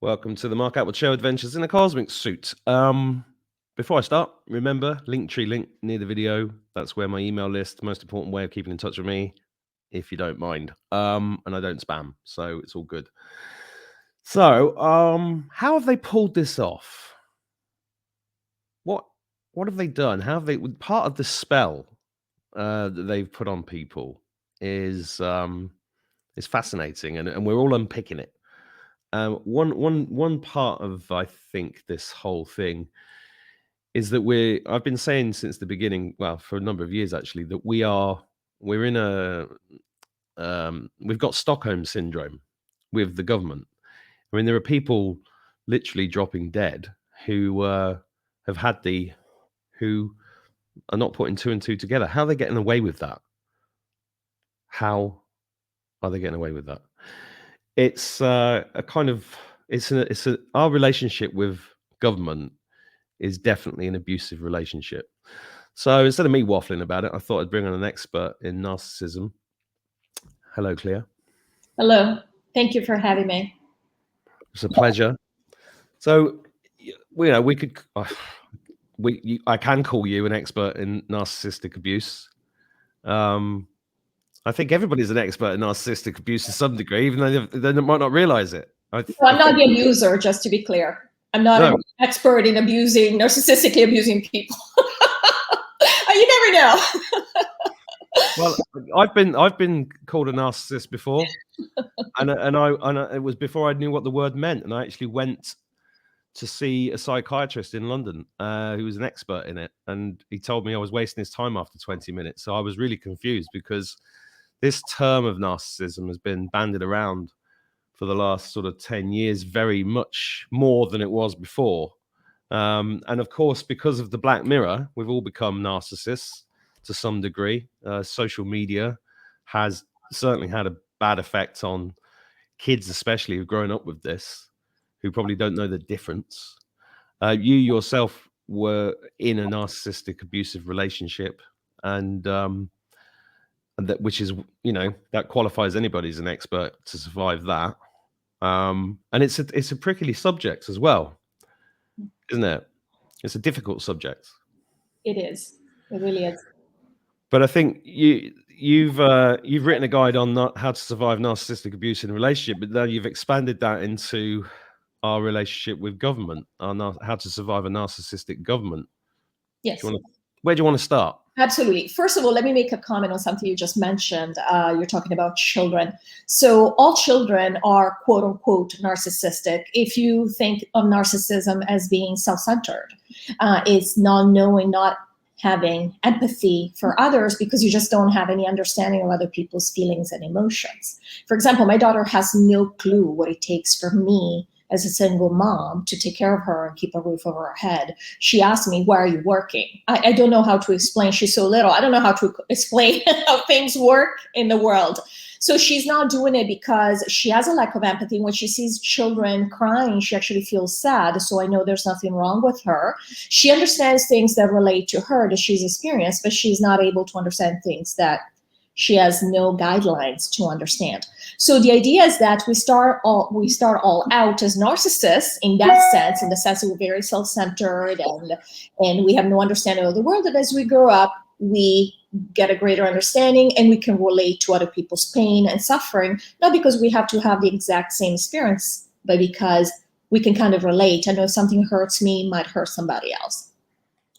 Welcome to the Mark Attwood Show, Adventures in a Cosmic Suit. Before I start, remember, Linktree link near the video. That's where my email list, most important way of keeping in touch with me, if you don't mind. And I don't spam, so it's all good. So, how have they pulled this off? What have they done? How have they? Part of the spell that they've put on people is fascinating, and we're all unpicking it. One part of, I think, this whole thing is that I've been saying since the beginning, well, for a number of years actually, that we're in we've got Stockholm Syndrome with the government. I mean, there are people literally dropping dead who who are not putting two and two together. How are they getting away with that? How are they getting away with that? It's our relationship with government is definitely an abusive relationship. So instead of me waffling about it, I thought I'd bring on an expert in narcissism. Hello, Clea. Hello. Thank you for having me. It's a pleasure. So, we could, I can call you an expert in narcissistic abuse. I think everybody's an expert in narcissistic abuse to some degree, even though they might not realize it. I'm not the abuser, just to be clear. I'm not an expert in narcissistically abusing people. You never know. Well, I've been called a narcissist before, and it was before I knew what the word meant, and I actually went to see a psychiatrist in London who was an expert in it, and he told me I was wasting his time after 20 minutes. So I was really confused because this term of narcissism has been bandied around for the last sort of 10 years, very much more than it was before. And of course, because of the Black Mirror, we've all become narcissists to some degree. Social media has certainly had a bad effect on kids, especially who've grown up with this, who probably don't know the difference. You yourself were in a narcissistic abusive relationship, and that, which is, that qualifies anybody as an expert to survive that. And it's a prickly subject as well, isn't it? It's a difficult subject. It is. It really is. But I think you've written a guide on how to survive narcissistic abuse in a relationship, but then you've expanded that into our relationship with government, how to survive a narcissistic government. Yes. Where do you want to start? Absolutely. First of all, let me make a comment on something you just mentioned. You're talking about children. So all children are quote unquote narcissistic. If you think of narcissism as being self-centered, it's not knowing, not having empathy for others because you just don't have any understanding of other people's feelings and emotions. For example, my daughter has no clue what it takes for me as a single mom to take care of her and keep a roof over her head. She asked me, why are you working? I don't know how to explain. She's so little. I don't know how to explain how things work in the world. So she's not doing it because she has a lack of empathy. When she sees children crying, she actually feels sad. So I know there's nothing wrong with her. She understands things that relate to her that she's experienced, but she's not able to understand things that she has no guidelines to understand. So the idea is that we start all out as narcissists in that sense, in the sense that we're very self-centered and we have no understanding of the world. And as we grow up, we get a greater understanding and we can relate to other people's pain and suffering, not because we have to have the exact same experience, but because we can kind of relate. I know if something hurts me, it might hurt somebody else.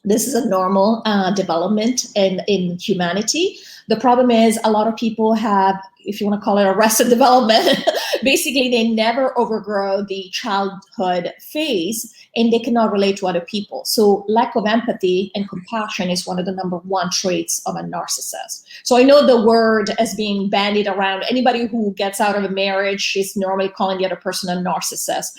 This is a normal development in humanity. The problem is a lot of people have, if you want to call it arrested development, basically they never overgrow the childhood phase and they cannot relate to other people. So lack of empathy and compassion is one of the #1 traits of a narcissist. So I know the word as being bandied around. Anybody who gets out of a marriage is normally calling the other person a narcissist.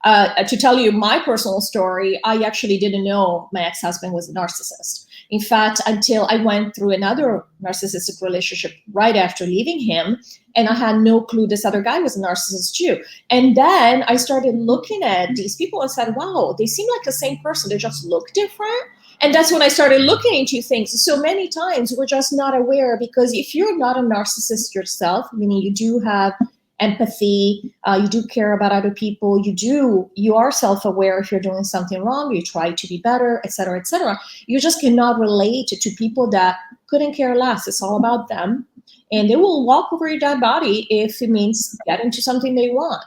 To tell you my personal story, I actually didn't know my ex-husband was a narcissist. In fact, until I went through another narcissistic relationship right after leaving him, and I had no clue this other guy was a narcissist too. And then I started looking at these people and said, wow, they seem like the same person, they just look different. And that's when I started looking into things. So many times we're just not aware, because if you're not a narcissist yourself, meaning you do have empathy. You do care about other people. You are self-aware if you're doing something wrong. You try to be better, etc., etc. You just cannot relate to people that couldn't care less. It's all about them. And they will walk over your dead body if it means getting to something they want.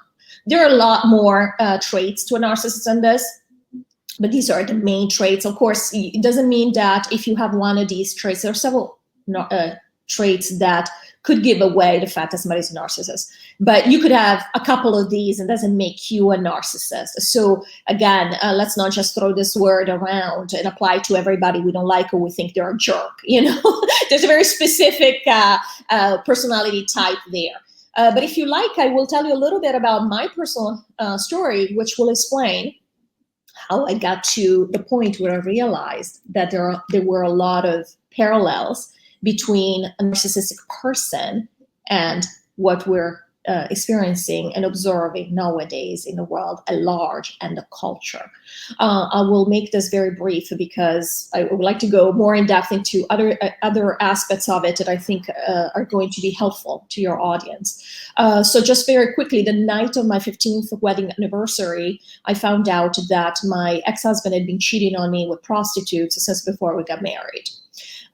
There are a lot more traits to a narcissist than this, but these are the main traits. Of course, it doesn't mean that if you have one of these traits, there are several traits that could give away the fact that somebody is a narcissist. But you could have a couple of these and doesn't make you a narcissist. So again, let's not just throw this word around and apply to everybody we don't like or we think they're a jerk. There's a very specific personality type there. But if you like, I will tell you a little bit about my personal story, which will explain how I got to the point where I realized that there were a lot of parallels between a narcissistic person and what we're experiencing and observing nowadays in the world at large and the culture. I will make this very brief because I would like to go more in depth into other aspects of it that I think are going to be helpful to your audience. So just very quickly, the night of my 15th wedding anniversary, I found out that my ex-husband had been cheating on me with prostitutes since before we got married.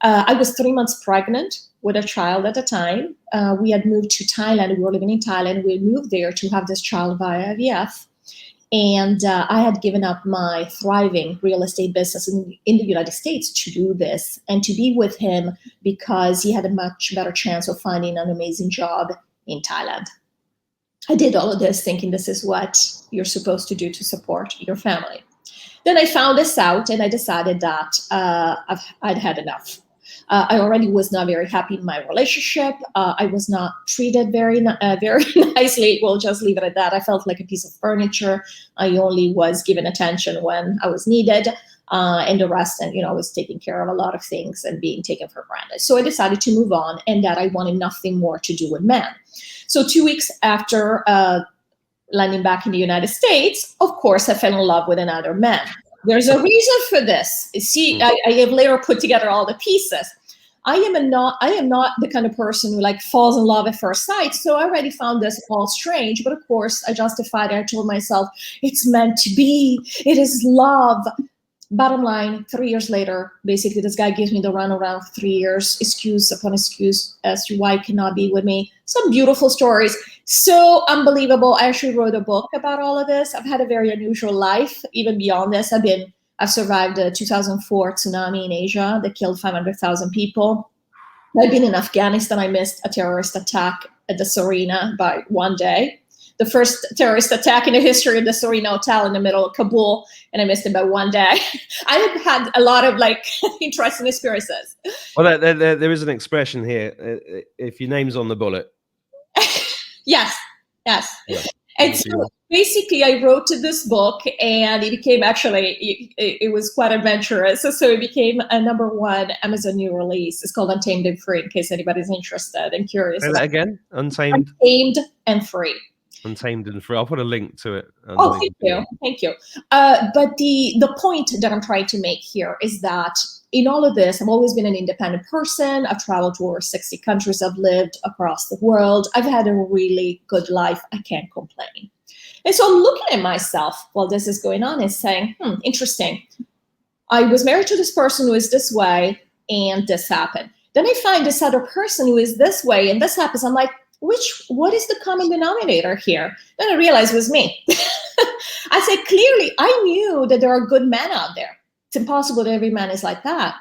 I was 3 months pregnant with a child at the time. We had moved to Thailand. We were living in Thailand. We moved there to have this child via IVF. And I had given up my thriving real estate business in the United States to do this and to be with him because he had a much better chance of finding an amazing job in Thailand. I did all of this thinking this is what you're supposed to do to support your family. Then I found this out and I decided that I'd had enough. I already was not very happy in my relationship. I was not treated very nicely. We'll just leave it at that. I felt like a piece of furniture. I only was given attention when I was needed, and the rest, and I was taking care of a lot of things and being taken for granted. So I decided to move on, and that I wanted nothing more to do with men. So 2 weeks after landing back in the United States, of course, I fell in love with another man. There's a reason for this. See, I have later put together all the pieces. I am not the kind of person who falls in love at first sight. So I already found this all strange. But of course, I justified it. I told myself, it's meant to be. It is love. Bottom line, 3 years later, basically, this guy gives me the runaround 3 years, excuse upon excuse as to why he cannot be with me. Some beautiful stories. So unbelievable. I actually wrote a book about all of this. I've had a very unusual life. Even beyond this, I've survived the 2004 tsunami in Asia that killed 500,000 people. I've been in Afghanistan. I missed a terrorist attack at the Serena by 1 day. The first terrorist attack in the history of the Serena Hotel in the middle of Kabul, and I missed it by 1 day. I've had a lot of interesting experiences. Well, there is an expression here: if your name's on the bullet. Yes. Yeah. And so basically, I wrote this book, and it became it was quite adventurous. So it became a #1 Amazon new release. It's called Untamed and Free, in case anybody's interested and curious. Say that again. Untamed and Free. Untamed and Free. I'll put a link to it. Oh, thank you. But the point that I'm trying to make here is that in all of this, I've always been an independent person. I've traveled to over 60 countries. I've lived across the world. I've had a really good life. I can't complain. And so I'm looking at myself while this is going on and saying, interesting. I was married to this person who is this way, and this happened. Then I find this other person who is this way, and this happens. I'm like, what is the common denominator here? Then I realized it was me. I said, clearly, I knew that there are good men out there. It's impossible that every man is like that.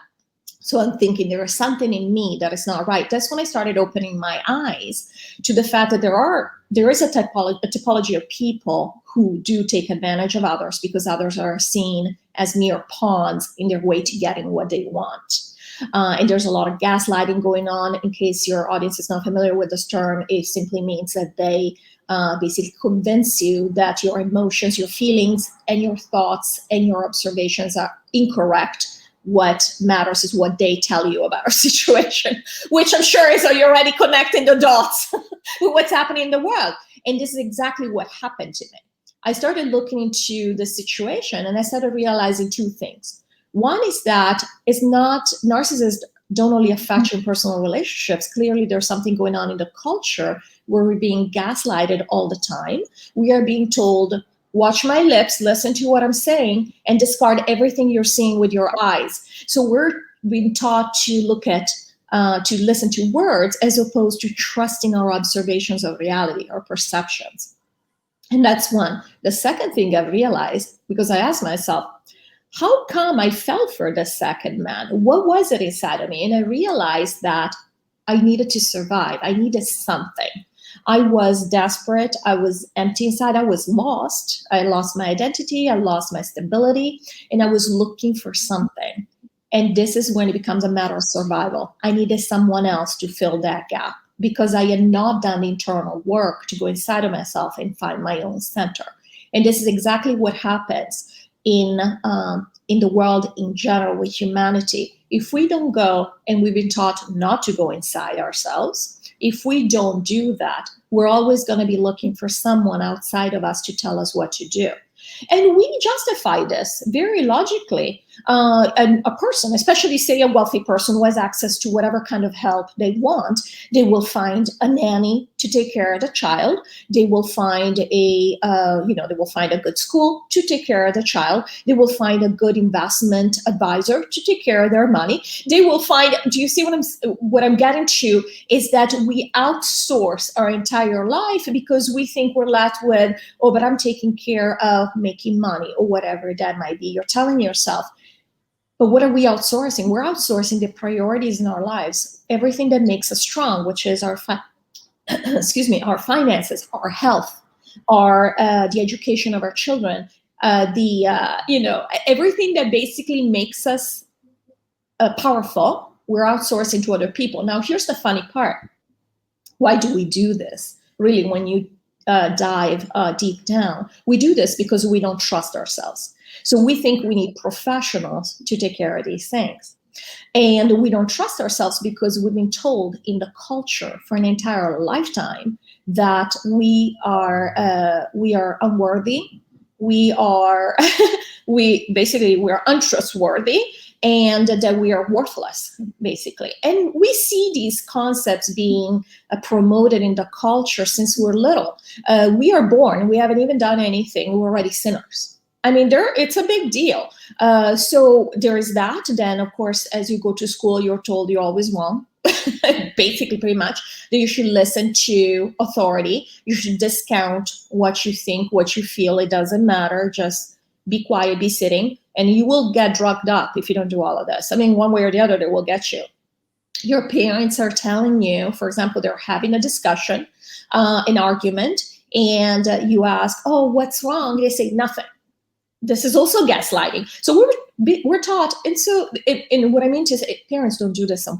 So I'm thinking there is something in me that is not right. That's when I started opening my eyes to the fact that there is a typology of people who do take advantage of others because others are seen as mere pawns in their way to getting what they want. And there's a lot of gaslighting going on. In case your audience is not familiar with this term, it simply means that they basically convince you that your emotions, your feelings, and your thoughts and your observations are incorrect. What matters is what they tell you about our situation, which I'm sure is you're already connecting the dots with what's happening in the world. And this is exactly what happened to me. I started looking into the situation and I started realizing two things. One is that it's not narcissists don't only affect your personal relationships. Clearly, there's something going on in the culture where we're being gaslighted all the time. We are being told, watch my lips, listen to what I'm saying, and discard everything you're seeing with your eyes. So we're being taught to look at, to listen to words as opposed to trusting our observations of reality, our perceptions. And that's one. The second thing I've realized, because I asked myself, how come I fell for the second man? What was it inside of me? And I realized that I needed to survive. I needed something. I was desperate. I was empty inside. I was lost. I lost my identity. I lost my stability. And I was looking for something. And this is when it becomes a matter of survival. I needed someone else to fill that gap because I had not done the internal work to go inside of myself and find my own center. And this is exactly what happens in the world in general with humanity. If we don't go, and we've been taught not to go inside ourselves, if we don't do that, we're always going to be looking for someone outside of us to tell us what to do. And we justify this very logically. And a person, especially say a wealthy person who has access to whatever kind of help they want, they will find a nanny to take care of the child. They will find they will find a good school to take care of the child. They will find a good investment advisor to take care of their money. They will find, do you see what I'm getting to is that we outsource our entire life because we think we're left with, oh, but I'm taking care of making money or whatever that might be. You're telling yourself, but what are we outsourcing? We're outsourcing the priorities in our lives, everything that makes us strong, which is our our finances, our health, our the education of our children, everything that basically makes us powerful. We're outsourcing to other people. Now, here's the funny part. Why do we do this? Really, when you dive deep down, we do this because we don't trust ourselves. So we think we need professionals to take care of these things. And we don't trust ourselves because we've been told in the culture for an entire lifetime that we are unworthy. We're untrustworthy, and that we are worthless, basically. And we see these concepts being promoted in the culture since we're little. We are born, we haven't even done anything, we're already sinners. I mean, it's a big deal. So there is that. Then, of course, as you go to school, you're told you're always wrong. Basically, pretty much, that you should listen to authority. You should discount what you think, what you feel. It doesn't matter. Just be quiet, be sitting, and you will get drugged up if you don't do all of this. I mean, one way or the other, they will get you. Your parents are telling you, for example, they're having a discussion, an argument, and you ask, oh, what's wrong? They say nothing. This is also gaslighting. So we're taught, and so and what I mean to say, parents don't do this on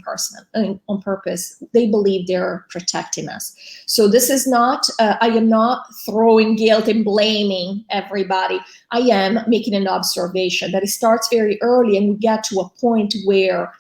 purpose. They believe they're protecting us. So this is not. I am not throwing guilt and blaming everybody. I am making an observation that it starts very early, and we get to a point where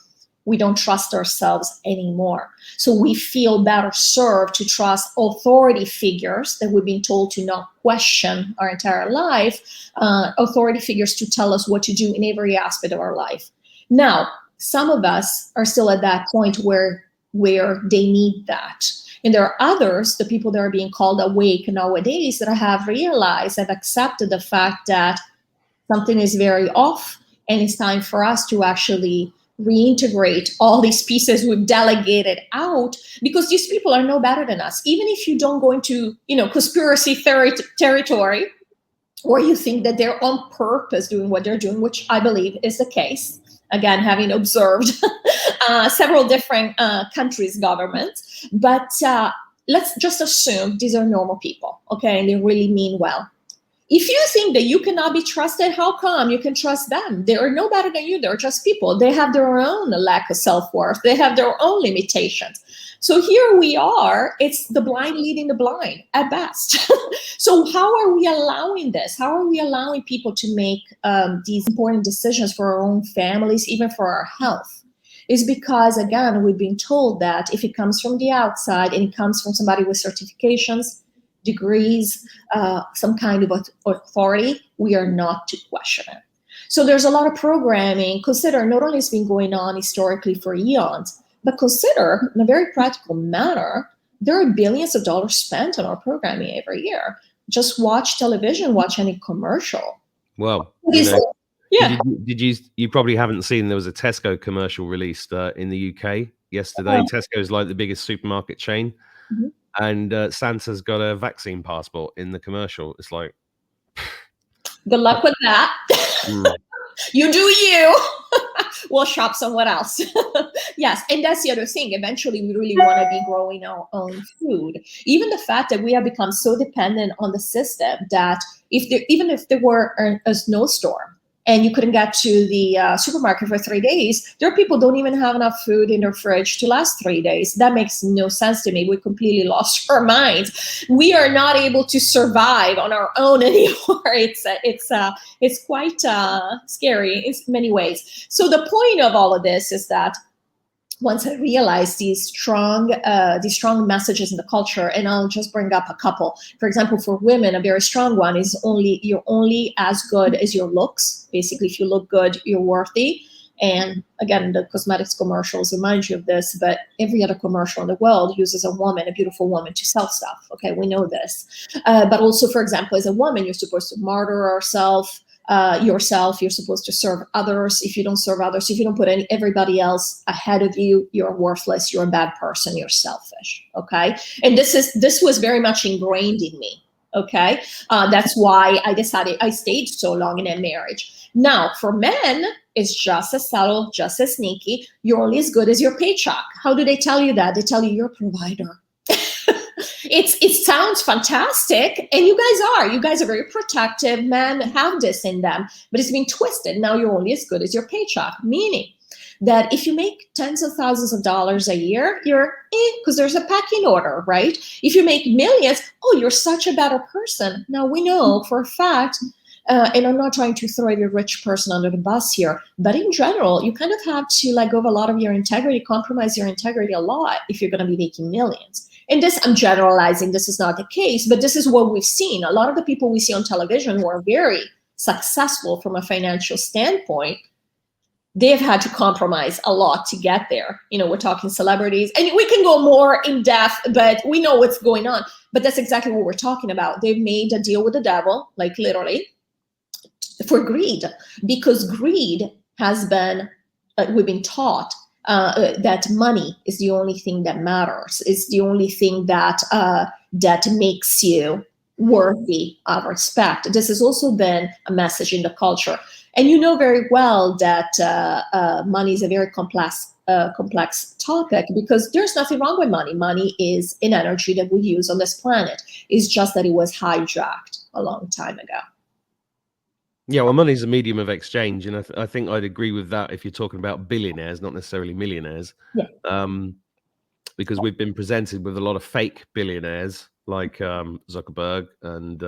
we don't trust ourselves anymore. So we feel better served to trust authority figures that we've been told to not question our entire life, authority figures to tell us what to do in every aspect of our life. Now, some of us are still at that point where they need that. And there are others, the people that are being called awake nowadays, that have realized, have accepted the fact that something is very off, and it's time for us to actually reintegrate all these pieces we've delegated out, because these people are no better than us. Even if you don't go into, conspiracy theory territory, or you think that they're on purpose doing what they're doing, which I believe is the case. Again, having observed several different countries' governments, but let's just assume these are normal people, okay, and they really mean well. If you think that you cannot be trusted, how come you can trust them? They are no better than you. They're just people. They have their own lack of self-worth. They have their own limitations. So here we are. It's the blind leading the blind at best. So how are we allowing this? How are we allowing people to make these important decisions for our own families, even for our health? Is because, again, we've been told that if it comes from the outside and it comes from somebody with certifications, degrees, some kind of authority, we are not to question it. So there's a lot of programming. Consider, not only has been going on historically for eons, but consider in a very practical manner there are billions of dollars spent on our programming every year. Just watch television, watch any commercial. Well, yeah. You probably haven't seen, there was a Tesco commercial released in the UK yesterday. Tesco's like the biggest supermarket chain. Mm-hmm. And Santa's got a vaccine passport in the commercial. It's like, good luck with that. You do you. We'll shop somewhere else. Yes, and that's the other thing. Eventually, we really want to be growing our own food. Even the fact that we have become so dependent on the system that even if there were a snowstorm and you couldn't get to the supermarket for 3 days, there are people who don't even have enough food in their fridge to last 3 days. That makes no sense to me. We completely lost our minds. We are not able to survive on our own anymore. It's quite scary in many ways. So the point of all of this is that once I realized these strong messages in the culture, and I'll just bring up a couple. For example, for women, a very strong one is you're only as good as your looks. Basically, if you look good, you're worthy. And again, the cosmetics commercials remind you of this, but every other commercial in the world uses a beautiful woman, to sell stuff. Okay, we know this. But also, for example, as a woman, you're supposed to martyr yourself. You're supposed to serve others. If you don't serve others, if you don't put everybody else ahead of you, you're worthless, you're a bad person, you're selfish. Okay. And this was very much ingrained in me. Okay. That's why I stayed so long in that marriage. Now for men, it's just as subtle, just as sneaky. You're only as good as your paycheck. How do they tell you that? They tell you you're a provider. It sounds fantastic, and you guys are very protective. Men have this in them, but it's been twisted. Now you're only as good as your paycheck, meaning that if you make tens of thousands of dollars a year, you're because there's a pecking order, right? If you make millions, you're such a better person. Now we know for a fact, and I'm not trying to throw every rich person under the bus here, but in general, you kind of have to let go of a lot of your integrity, compromise your integrity a lot if you're going to be making millions. And this, I'm generalizing, this is not the case, but this is what we've seen. A lot of the people we see on television who are very successful from a financial standpoint, they've had to compromise a lot to get there. We're talking celebrities, and we can go more in depth, but we know what's going on. But that's exactly what we're talking about. They've made a deal with the devil, like literally, for greed, because greed has been, we've been taught that money is the only thing that matters. It's the only thing that makes you worthy of respect. This has also been a message in the culture. And you know very well that money is a very complex topic, because there's nothing wrong with money. Money is an energy that we use on this planet. It's just that it was hijacked a long time ago. Yeah, well, money is a medium of exchange, and I think I'd agree with that if you're talking about billionaires, not necessarily millionaires. Yeah. Because we've been presented with a lot of fake billionaires like Zuckerberg and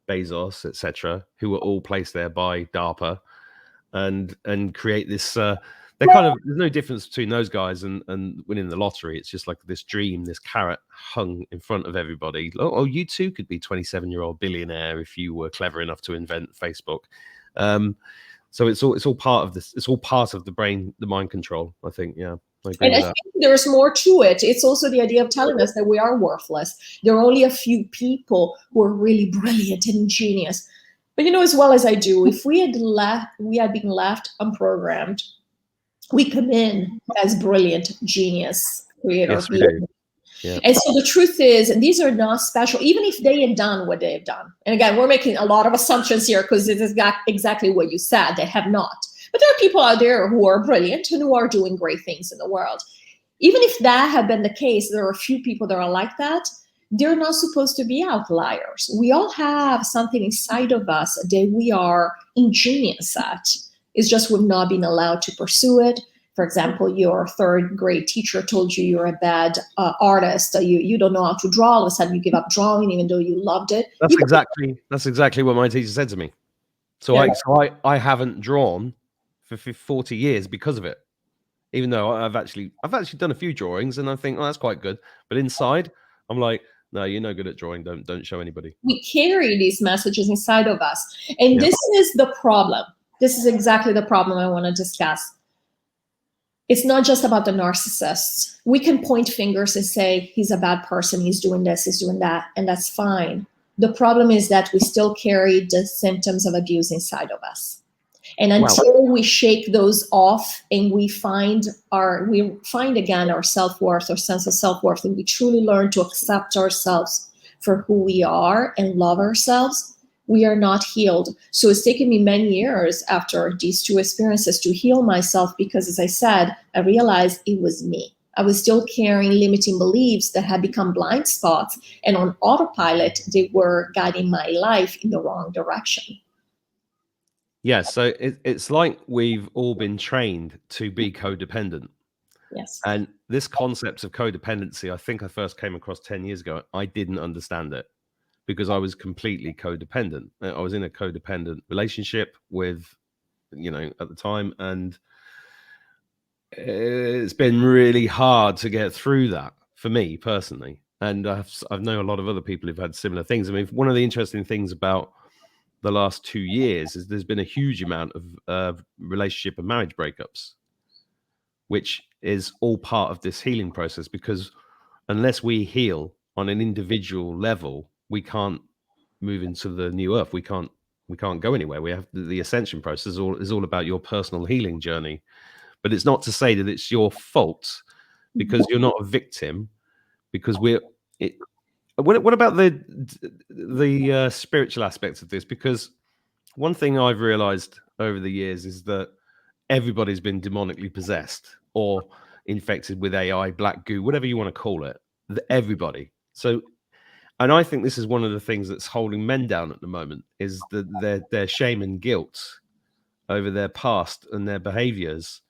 Bezos, etc., who were all placed there by DARPA, and create this. There's no difference between those guys and winning the lottery. It's just like this dream, this carrot hung in front of everybody. Oh, you too could be 27-year-old billionaire if you were clever enough to invent Facebook. So it's all part of this. It's all part of the mind control, I think. Yeah. I think there's more to it. It's also the idea of telling us that we are worthless. There are only a few people who are really brilliant and ingenious. But as well as I do, if we had been left unprogrammed, we come in as brilliant, genius, creator. Yes, we do. Yeah. And so the truth is, and these are not special, even if they had done what they've done. And again, we're making a lot of assumptions here because this is exactly what you said. They have not. But there are people out there who are brilliant and who are doing great things in the world. Even if that had been the case, there are a few people that are like that. They're not supposed to be outliers. We all have something inside of us that we are ingenious at. It's just we've not been allowed to pursue it. For example, your third grade teacher told you you're a bad artist. You don't know how to draw. All of a sudden, you give up drawing, even though you loved it. That's exactly what my teacher said to me. So I haven't drawn for 40 years because of it. Even though I've actually done a few drawings, and I think, that's quite good. But inside, I'm like, no, you're no good at drawing. Don't show anybody. We carry these messages inside of us, and this is the problem. This is exactly the problem I want to discuss. It's not just about the narcissists. We can point fingers and say, he's a bad person, he's doing this, he's doing that, and that's fine. The problem is that we still carry the symptoms of abuse inside of us. And until we shake those off and we find again our self-worth, or sense of self-worth, and we truly learn to accept ourselves for who we are and love ourselves, we are not healed. So it's taken me many years after these two experiences to heal myself, because, as I said, I realized it was me. I was still carrying limiting beliefs that had become blind spots, and on autopilot, they were guiding my life in the wrong direction. Yeah, so it's like we've all been trained to be codependent. Yes. And this concept of codependency, I think I first came across 10 years ago. I didn't understand it because I was completely codependent. I was in a codependent relationship with, at the time, and it's been really hard to get through that for me personally. And I've known a lot of other people who've had similar things. I mean, one of the interesting things about the last 2 years is there's been a huge amount of relationship and marriage breakups, which is all part of this healing process, because unless we heal on an individual level, we can't move into the new earth. We can't go anywhere. We have the ascension process is all about your personal healing journey. But it's not to say that it's your fault, because you're not a victim, because what about the spiritual aspects of this? Because one thing I've realized over the years is that everybody's been demonically possessed or infected with AI, black goo, whatever you want to call it. Everybody. So, and I think this is one of the things that's holding men down at the moment, is that their shame and guilt over their past and their behaviors.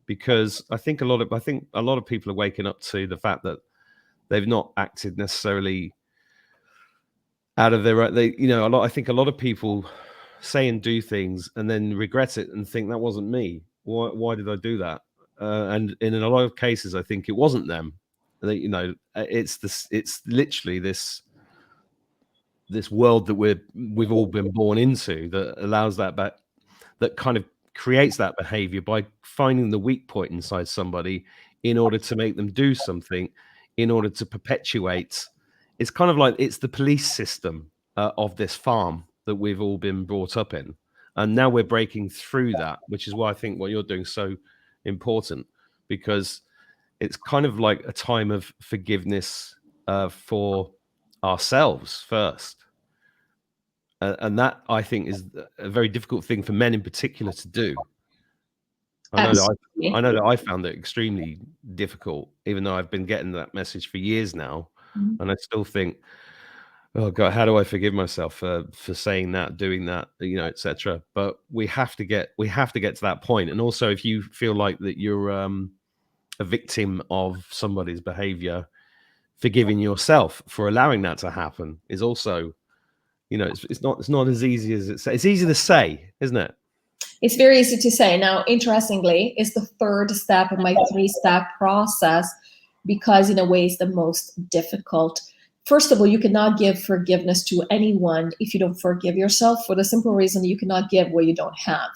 Because I think a lot of people are waking up to the fact that they've not acted necessarily out of their I think a lot of people say and do things and then regret it and think, that wasn't me. Why did I do that? And in a lot of cases, I think it wasn't them. It's literally this world that we've all been born into that allows that kind of creates that behavior by finding the weak point inside somebody in order to make them do something, in order to perpetuate. It's kind of like it's the police system of this farm that we've all been brought up in. And now we're breaking through that, which is why I think what you're doing is so important, because it's kind of like a time of forgiveness for ourselves first. And that, I think, is a very difficult thing for men in particular to do. I know that I found it extremely difficult, even though I've been getting that message for years now. Mm-hmm. And I still think, oh God, how do I forgive myself for saying that, doing that, etc. But we have to get to that point. And also, if you feel like that you're a victim of somebody's behavior, forgiving yourself for allowing that to happen is also, it's not as easy as it's easy to say, isn't it? It's very easy to say. Now, interestingly, it's the third step of my 3-step process, because in a way it's the most difficult. First of all, you cannot give forgiveness to anyone if you don't forgive yourself, for the simple reason you cannot give what you don't have.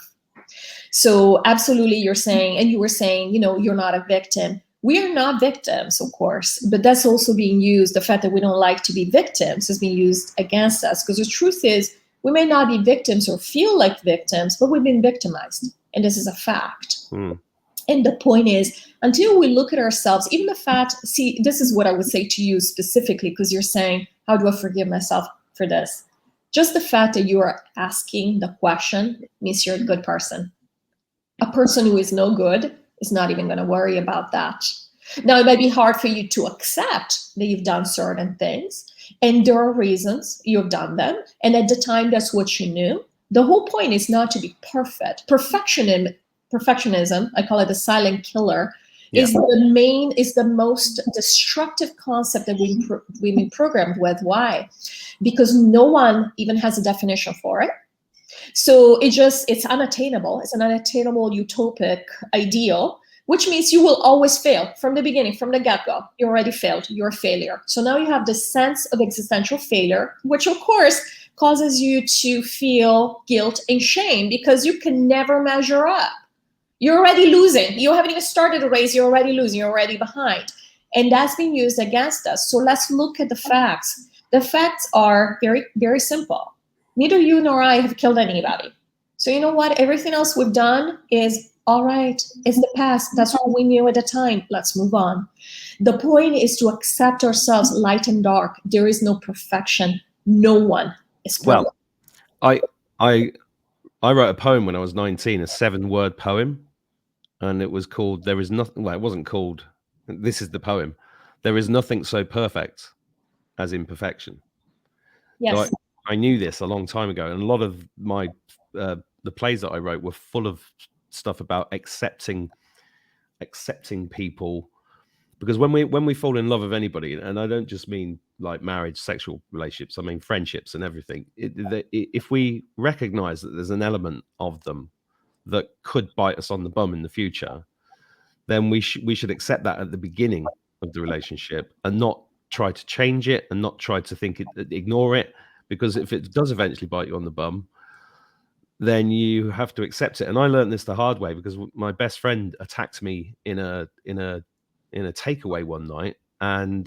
So absolutely, you're saying, and you were saying, you're not a victim. We are not victims, of course, but that's also being used. The fact that we don't like to be victims is being used against us, because the truth is, we may not be victims or feel like victims, but we've been victimized. And this is a fact. Mm. And the point is, until we look at ourselves, even the fact, see, this is what I would say to you specifically, because you're saying, how do I forgive myself for this? Just the fact that you are asking the question means you're a good person. A person who is no good is not even going to worry about that. Now, it might be hard for you to accept that you've done certain things, and there are reasons you've done them, and at the time, that's what you knew. The whole point is not to be perfect. Perfectionism, I call it the silent killer, is the most destructive concept that we've been programmed with. Why? Because no one even has a definition for it. So it's unattainable. It's an unattainable utopic ideal, which means you will always fail from the beginning, from the get-go. You already failed. You're a failure. So now you have this sense of existential failure, which of course causes you to feel guilt and shame, because you can never measure up. You're already losing. You haven't even started a race. You're already losing. You're already behind. And that's being used against us. So let's look at the facts. The facts are very, very simple. Neither you nor I have killed anybody. So you know what? Everything else we've done is all right. It's the past. That's what we knew at the time. Let's move on. The point is to accept ourselves, light and dark. There is no perfection. No one is perfect. Well, I wrote a poem when I was 19, a 7-word poem, and it was called "There Is Nothing." Well, it wasn't called. This is the poem. There is nothing so perfect as imperfection. Yes. So I knew this a long time ago, and a lot of my the plays that I wrote were full of stuff about accepting people, because when we fall in love with anybody, and I don't just mean like marriage, sexual relationships, I mean friendships and everything, if we recognize that there's an element of them that could bite us on the bum in the future, then we should accept that at the beginning of the relationship and not try to change it and not try to ignore it, because if it does eventually bite you on the bum, then you have to accept it. And I learned this the hard way, because my best friend attacked me in a takeaway one night and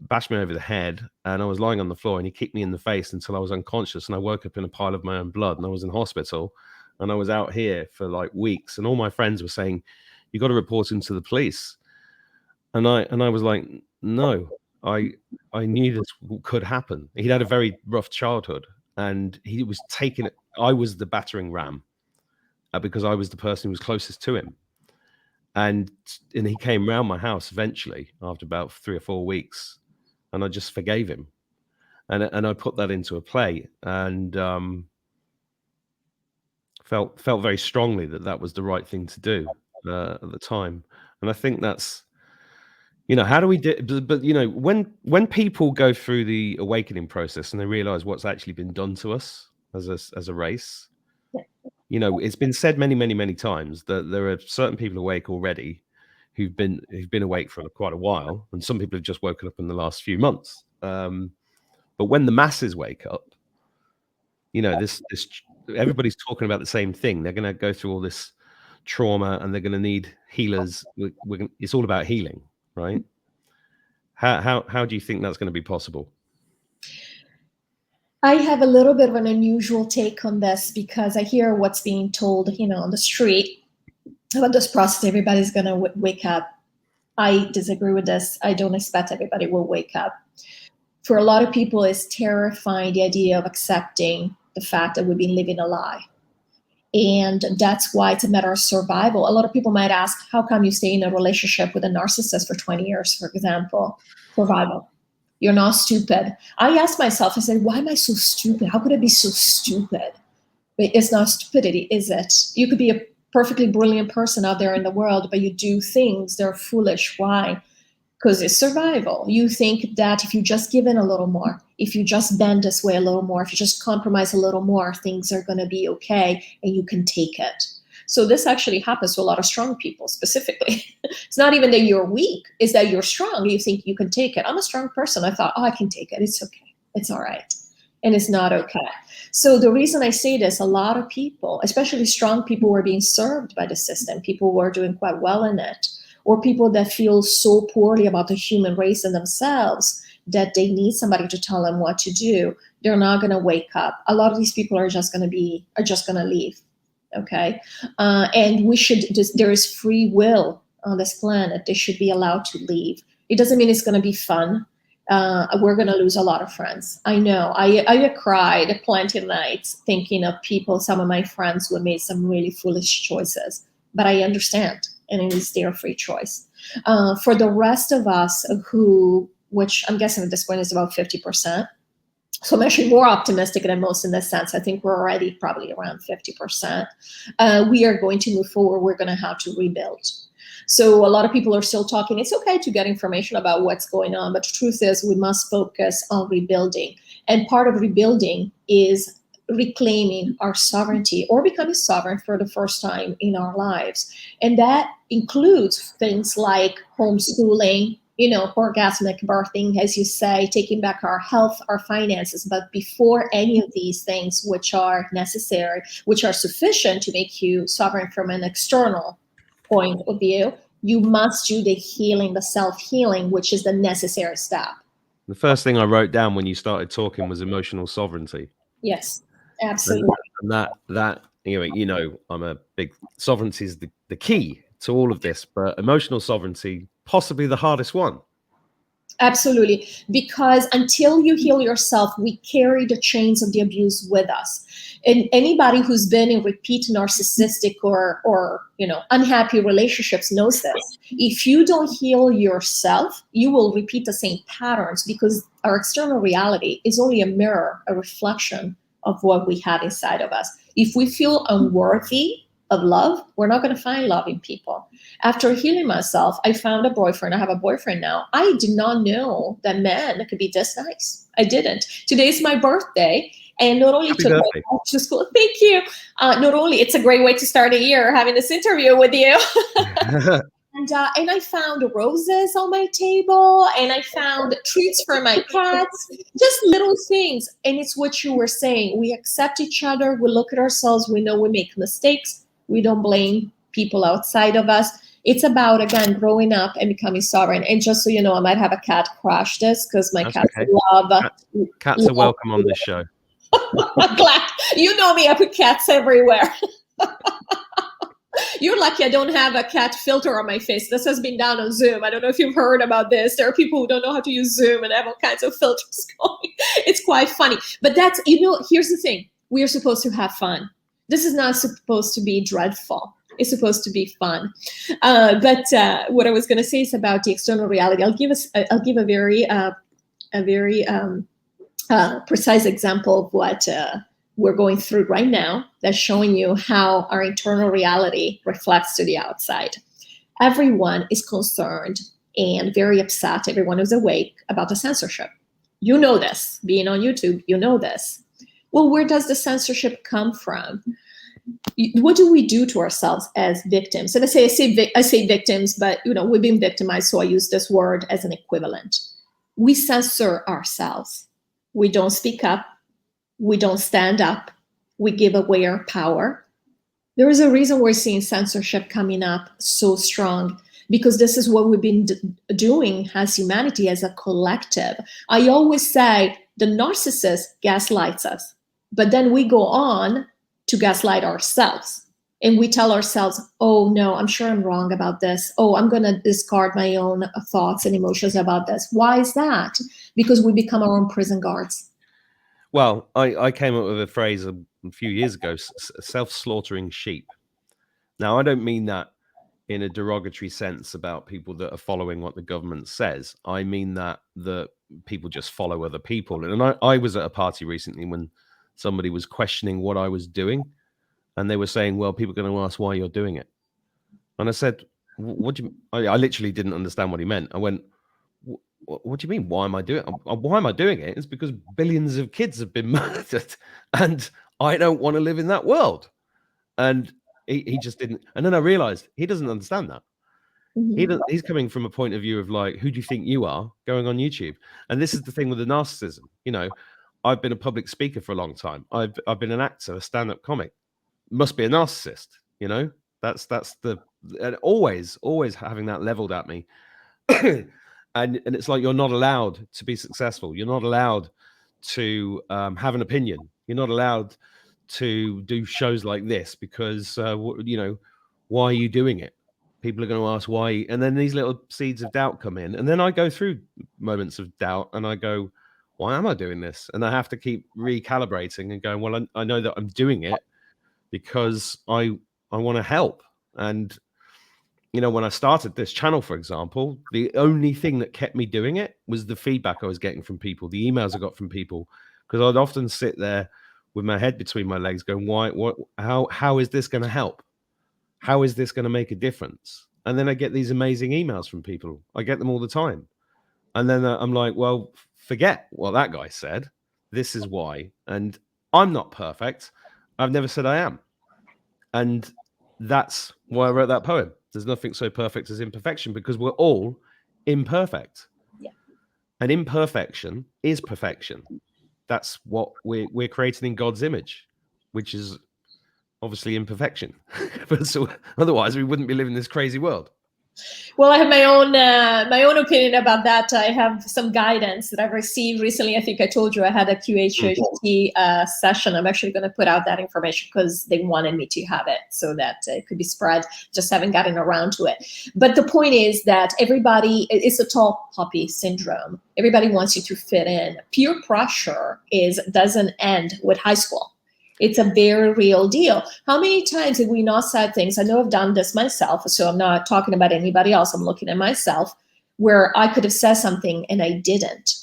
bashed me over the head, and I was lying on the floor and he kicked me in the face until I was unconscious, and I woke up in a pile of my own blood, and I was in hospital, and I was out here for like weeks, and all my friends were saying, "You got to report him to the police." And I was like, no, I knew this could happen. He'd had a very rough childhood, and he was taking it. I was the battering ram because I was the person who was closest to him. And he came round my house eventually after about 3 or 4 weeks, and I just forgave him. And I put that into a play, and felt very strongly that was the right thing to do at the time. And I think that's, how do we do? But when people go through the awakening process and they realize what's actually been done to us as a race, it's been said many, many, many times that there are certain people awake already who've been awake for quite a while, and some people have just woken up in the last few months. But when the masses wake up, this everybody's talking about the same thing. They're going to go through all this trauma, and they're going to need healers. It's all about healing, right? How do you think that's going to be possible? I have a little bit of an unusual take on this, because I hear what's being told, on the street about this process. Everybody's going to wake up. I disagree with this. I don't expect everybody will wake up. For a lot of people, it's terrifying, the idea of accepting the fact that we've been living a lie. And that's why it's a matter of survival. A lot of people might ask, how come you stay in a relationship with a narcissist for 20 years, for example? Survival. You're not stupid. I asked myself, I said, why am I so stupid? How could I be so stupid? But it's not stupidity, is it? You could be a perfectly brilliant person out there in the world, but you do things that are foolish. Why? Because it's survival. You think that if you just give in a little more, if you just bend this way a little more, if you just compromise a little more, things are going to be okay and you can take it. So this actually happens to a lot of strong people specifically. It's not even that you're weak, it's that you're strong. You think you can take it. I'm a strong person. I thought, I can take it. It's okay. It's all right. And it's not okay. So the reason I say this, a lot of people, especially strong people, were being served by the system. People were doing quite well in it. Or people that feel so poorly about the human race and themselves that they need somebody to tell them what to do. They're not going to wake up. A lot of these people are just going to leave. Okay. And there is free will on this planet. They should be allowed to leave. It doesn't mean it's going to be fun. We're going to lose a lot of friends. I know. I cried plenty of nights thinking of people, some of my friends who have made some really foolish choices, but I understand. And it is their free choice. For the rest of us which I'm guessing at this point is about 50%. So I'm actually more optimistic than most in this sense. I think we're already probably around 50%. We are going to move forward. We're going to have to rebuild. So a lot of people are still talking. It's okay to get information about what's going on, but the truth is we must focus on rebuilding. And part of rebuilding is reclaiming our sovereignty or becoming sovereign for the first time in our lives. And that includes things like homeschooling, orgasmic birthing, as you say, taking back our health, our finances. But before any of these things, which are necessary, which are sufficient to make you sovereign from an external point of view, you must do the healing, the self-healing, which is the necessary step. The first thing I wrote down when you started talking was emotional sovereignty. Yes, absolutely. And that I'm a big sovereignty is the key to all of this, but emotional sovereignty possibly the hardest one. Absolutely, because until you heal yourself, we carry the chains of the abuse with us. And anybody who's been in repeat narcissistic or unhappy relationships knows this. If you don't heal yourself, you will repeat the same patterns, because our external reality is only a mirror, a reflection of what we have inside of us. If we feel unworthy of love, we're not going to find love in people. After healing myself, I found a boyfriend. I have a boyfriend now. I did not know that men could be this nice. I didn't. Today's my birthday, and not only took me to school. Thank you. Not only, it's a great way to start a year having this interview with you. And I found roses on my table, and I found treats for my cats, just little things. And it's what you were saying. We accept each other. We look at ourselves. We know we make mistakes. We don't blame people outside of us. It's about, again, growing up and becoming sovereign. And just so you know, I might have a cat crash this, because my cats love. Cats are welcome on this show. I'm glad. You know me, I put cats everywhere. You're lucky I don't have a cat filter on my face. This has been done on Zoom. I don't know if you've heard about this. There are people who don't know how to use Zoom and have all kinds of filters going. It's quite funny. But that's, here's the thing. We are supposed to have fun. This is not supposed to be dreadful. It's supposed to be fun. But what I was going to say is about the external reality. I'll give a very precise example of what we're going through right now, that's showing you how our internal reality reflects to the outside. Everyone is concerned and very upset. Everyone is awake about the censorship. You know this. Being on YouTube, you know this. Well, where does the censorship come from? What do we do to ourselves as victims? And I say victims, but we've been victimized, so I use this word as an equivalent. We censor ourselves. We don't speak up. We don't stand up. We give away our power. There is a reason we're seeing censorship coming up so strong, because this is what we've been doing as humanity, as a collective. I always say the narcissist gaslights us, but then we go on to gaslight ourselves. And we tell ourselves, oh no, I'm sure I'm wrong about this. Oh, I'm going to discard my own thoughts and emotions about this. Why is that? Because we become our own prison guards. Well, I came up with a phrase a few years ago, self-slaughtering sheep. Now, I don't mean that in a derogatory sense about people that are following what the government says. I mean that people just follow other people. And I was at a party recently when somebody was questioning what I was doing. And they were saying, well, people are going to ask why you're doing it. And I said, what do you, I literally didn't understand what he meant. I went, what do you mean? Why am I doing it? Why am I doing it? It's because billions of kids have been murdered and I don't want to live in that world. And he just didn't. And then I realized he doesn't understand that. Mm-hmm. He's coming from a point of view of like, who do you think you are going on YouTube? And this is the thing with the narcissism. I've been a public speaker for a long time. I've been an actor, a stand-up comic. Must be a narcissist, that's the, and always having that leveled at me. And it's like, you're not allowed to be successful. You're not allowed to have an opinion. You're not allowed to do shows like this because, why are you doing it? People are going to ask why. And then these little seeds of doubt come in. And then I go through moments of doubt and I go, why am I doing this? And I have to keep recalibrating and going, well, I know that I'm doing it because I want to help. And when I started this channel, for example, the only thing that kept me doing it was the feedback I was getting from people, the emails I got from people, because I'd often sit there with my head between my legs going, how is this going to help? How is this going to make a difference? And then I get these amazing emails from people. I get them all the time. And then I'm like, well, forget what that guy said. This is why. And I'm not perfect. I've never said I am. And that's why I wrote that poem. There's nothing so perfect as imperfection, because we're all imperfect. Yeah. And imperfection is perfection. That's what we're creating in God's image, which is obviously imperfection. But so otherwise we wouldn't be living this crazy world. Well, I have my own opinion about that. I have some guidance that I've received recently. I think I told you I had a QHHT session. I'm actually going to put out that information because they wanted me to have it so that it could be spread. Just haven't gotten around to it. But the point is that it's a tall poppy syndrome. Everybody wants you to fit in. Peer pressure doesn't end with high school. It's a very real deal. How many times have we not said things? I know I've done this myself, so I'm not talking about anybody else. I'm looking at myself where I could have said something and I didn't.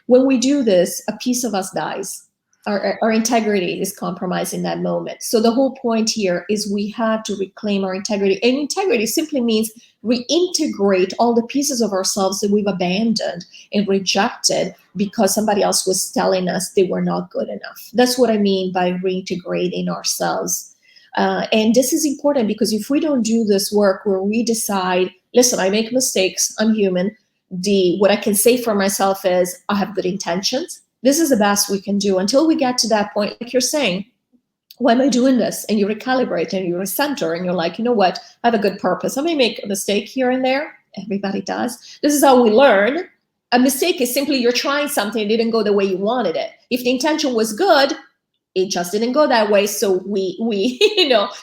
When we do this, a piece of us dies. Our integrity is compromised in that moment. So the whole point here is we have to reclaim our integrity. And integrity simply means reintegrate all the pieces of ourselves that we've abandoned and rejected because somebody else was telling us they were not good enough. That's what I mean by reintegrating ourselves. And this is important because if we don't do this work where we decide, listen, I make mistakes, I'm human. What I can say for myself is I have good intentions. This is the best we can do until we get to that point. Like you're saying, why am I doing this? And you recalibrate and you recenter and you're like, you know what? I have a good purpose. I may make a mistake here and there. Everybody does. This is how we learn. A mistake is simply you're trying something, it didn't go the way you wanted it. If the intention was good, it just didn't go that way. So we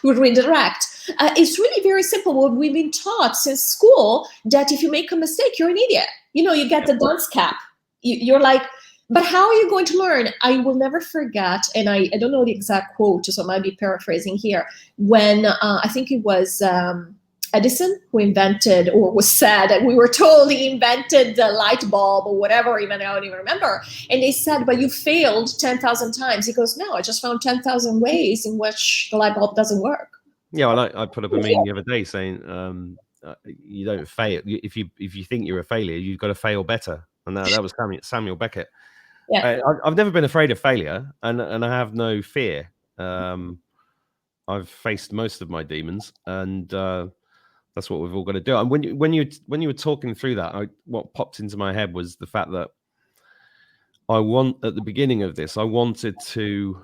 redirect. It's really very simple. We've been taught since school that if you make a mistake, you're an idiot. You get the dunce cap. You're like, but how are you going to learn? I will never forget, and I don't know the exact quote, so I might be paraphrasing here, when I think it was Edison who invented, or was said, we were told he invented the light bulb or whatever, even I don't even remember. And they said, but you failed 10,000 times. He goes, no, I just found 10,000 ways in which the light bulb doesn't work. Yeah, well, I put up a meme the other day saying you don't fail. If you think you're a failure, you've got to fail better. And that was Samuel Beckett. Yeah. I've never been afraid of failure, and I have no fear. I've faced most of my demons, and that's what we've all got to do. And when you were talking through that, what popped into my head was the fact that at the beginning of this, I wanted to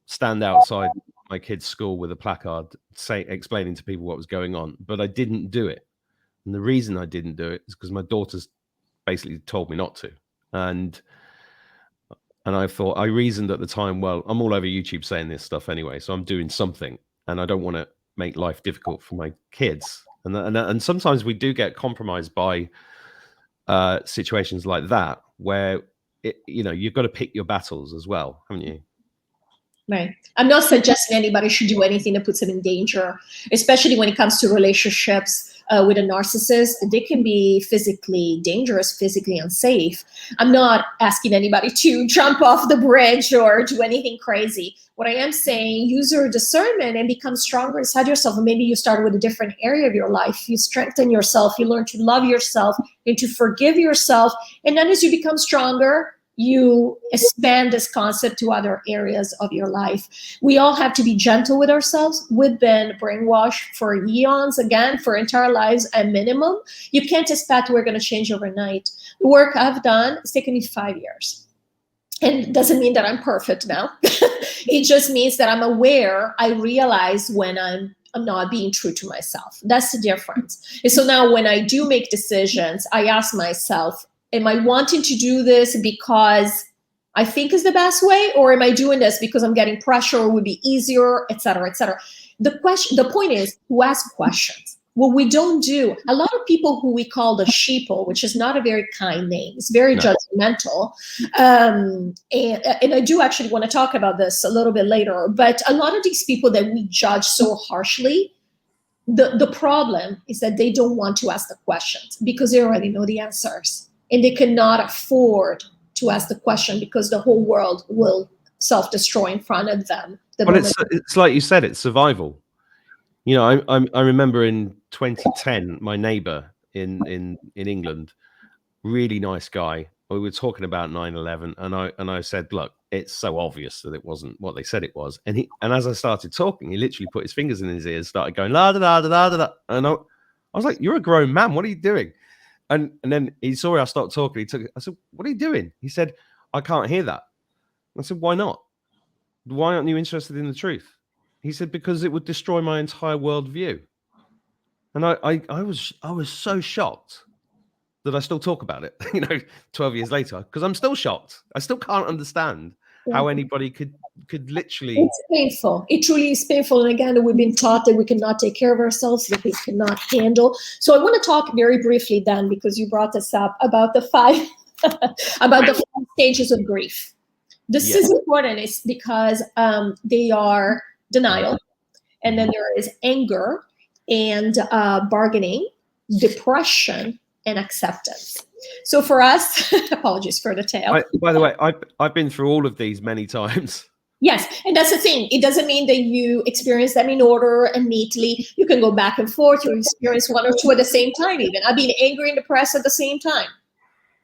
stand outside my kid's school with a placard, explaining to people what was going on, but I didn't do it. And the reason I didn't do it is because my daughters basically told me not to, and I thought, I reasoned at the time, well, I'm all over YouTube saying this stuff anyway, so I'm doing something, and I don't want to make life difficult for my kids. And sometimes we do get compromised by situations like that, where you've got to pick your battles as well, haven't you? Right. I'm not suggesting anybody should do anything that puts them in danger, especially when it comes to relationships with a narcissist. They can be physically dangerous, physically unsafe. I'm not asking anybody to jump off the bridge or do anything crazy. What I am saying, use your discernment and become stronger inside yourself. And maybe you start with a different area of your life. You strengthen yourself. You learn to love yourself and to forgive yourself. And then as you become stronger, you expand this concept to other areas of your life. We all have to be gentle with ourselves. We've been brainwashed for eons, again, for entire lives at minimum. You can't expect we're going to change overnight. The work I've done has taken me 5 years. And it doesn't mean that I'm perfect now. It just means that I'm aware. I realize when I'm not being true to myself. That's the difference. And so now when I do make decisions, I ask myself, am I wanting to do this because I think is the best way, or am I doing this because I'm getting pressure, or it would be easier, et cetera, et cetera? The point is to ask questions. What we don't do, a lot of people who we call the sheeple, which is not a very kind name, it's very judgmental. And I do actually want to talk about this a little bit later, but a lot of these people that we judge so harshly, the problem is that they don't want to ask the questions because they already know the answers. And they cannot afford to ask the question because the whole world will self-destroy in front of them. Well, it's like you said, it's survival. I remember in 2010, my neighbor in England, really nice guy. We were talking about 9/11, and I said, look, it's so obvious that it wasn't what they said it was. And as I started talking, he literally put his fingers in his ears, started going la da da da da da, and I was like, you're a grown man, what are you doing? And then he saw I stopped talking. I said, "What are you doing?" He said, "I can't hear that." I said, "Why not? Why aren't you interested in the truth?" He said, "Because it would destroy my entire worldview." And I was so shocked that I still talk about it, 12 years later, because I'm still shocked. I still can't understand how anybody could literally. It's painful. It truly is painful. And again, we've been taught that we cannot take care of ourselves, that we cannot handle. So I want to talk very briefly then, because you brought this up, about the five stages of grief. This is important. It's because they are denial, and then there is anger and bargaining, depression, and acceptance. So for us, apologies for the tail. By the way, I've been through all of these many times. Yes, and that's the thing. It doesn't mean that you experience them in order and neatly. You can go back and forth. You experience one or two at the same time even. I've been angry and depressed at the same time.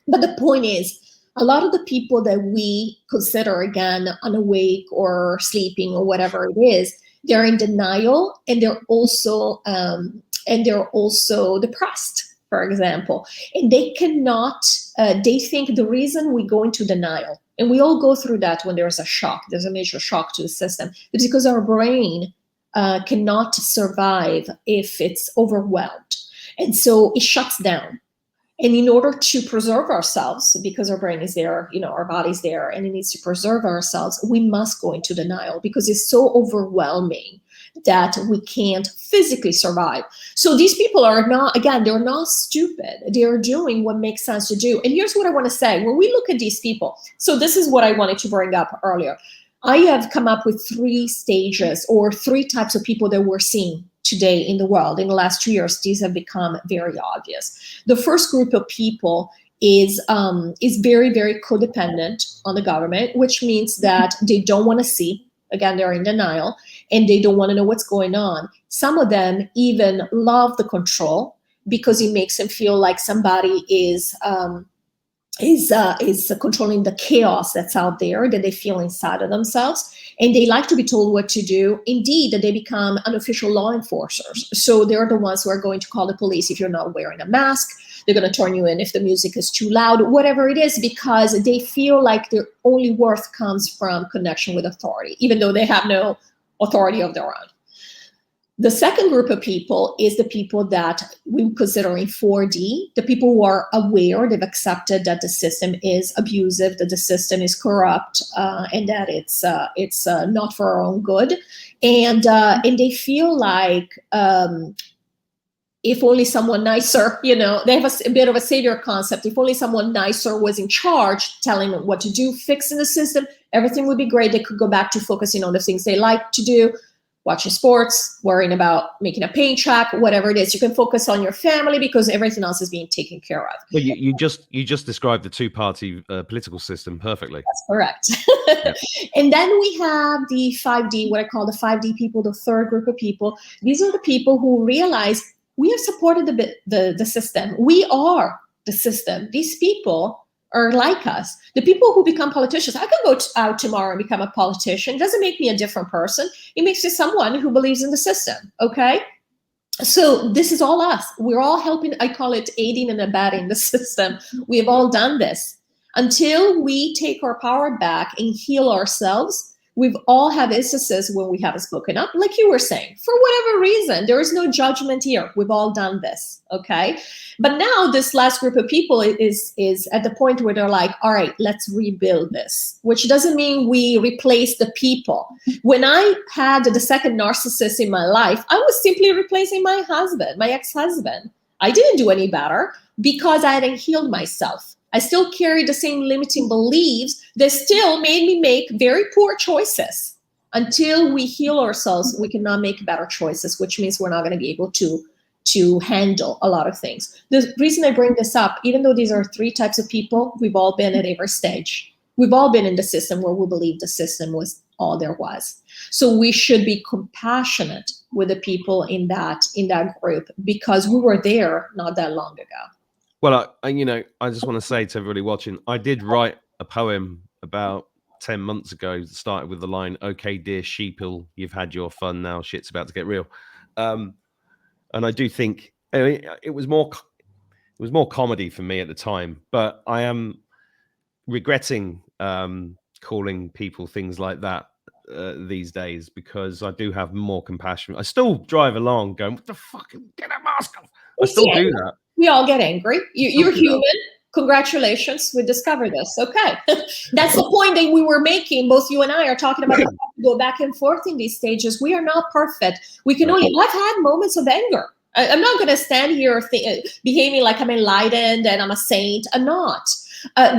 But the point is, a lot of the people that we consider, again, unawake or sleeping or whatever it is, they're in denial, and they're also depressed, for example. And they cannot, they think the reason we go into denial, and we all go through that when there's a major shock to the system, is because our brain cannot survive if it's overwhelmed. And so it shuts down. And in order to preserve ourselves, because our brain is there, our body's there, and it needs to preserve ourselves, we must go into denial because it's so overwhelming that we can't physically survive. So these people are not, again, they're not stupid. They're doing what makes sense to do. And here's what I want to say. When we look at these people, so this is what I wanted to bring up earlier. I have come up with 3 stages or 3 types of people that we're seeing today in the world. In the last 2 years, these have become very obvious. The first group of people is very, very codependent on the government, which means that they don't want to see. Again, they're in denial, and they don't want to know what's going on. Some of them even love the control because it makes them feel like somebody is controlling the chaos that's out there that they feel inside of themselves. And they like to be told what to do. Indeed, they become unofficial law enforcers. So they're the ones who are going to call the police if you're not wearing a mask. They're going to turn you in if the music is too loud, whatever it is, because they feel like their only worth comes from connection with authority, even though they have no authority of their own. The second group of people is the people that we consider in 4D, the people who are aware, they've accepted that the system is abusive, that the system is corrupt, and that it's not for our own good. And they feel like if only someone nicer, they have a bit of a savior concept. If only someone nicer was in charge, telling them what to do, fixing the system, everything would be great. They could go back to focusing on the things they like to do, watching sports, worrying about making a paycheck, whatever it is. You can focus on your family because everything else is being taken care of. Well, you just described the 2-party political system perfectly. That's correct. Yep. And then we have the 5D, what I call the 5D people, the third group of people. These are the people who realize we have supported the system. We are the system. These people are like us. The people who become politicians, I can go out tomorrow and become a politician. It doesn't make me a different person. It makes me someone who believes in the system, okay? So this is all us. We're all helping, I call it aiding and abetting the system. We have all done this. Until we take our power back and heal ourselves, we've all had instances when we haven't spoken up, like you were saying, for whatever reason. There is no judgment here. We've all done this, okay? But now this last group of people is at the point where they're like, all right, let's rebuild this, which doesn't mean we replace the people. When I had the second narcissist in my life, I was simply replacing my husband, my ex-husband. I didn't do any better because I hadn't healed myself. I still carried the same limiting beliefs that still made me make very poor choices. Until we heal ourselves, we cannot make better choices, which means we're not going to be able to handle a lot of things. The reason I bring this up, even though these are 3 types of people, we've all been at every stage. We've all been in the system where we believe the system was all there was. So we should be compassionate with the people in that group because we were there not that long ago. Well, I just want to say to everybody watching, I did write a poem about 10 months ago that started with the line, "Okay, dear sheeple, you've had your fun, now shit's about to get real." And I do think it was more, It was more comedy for me at the time, but I am regretting calling people things like that these days, because I do have more compassion. I still drive along going, "What the fuck? Get that mask off!" I still do that. We all get angry. You're human. Congratulations, we discovered this. Okay. That's the point that we were making. Both you and I are talking about go back and forth in these stages. We are not perfect. We can only, I've had moments of anger. I'm not going to stand here behaving like I'm enlightened and I'm a saint. I'm not.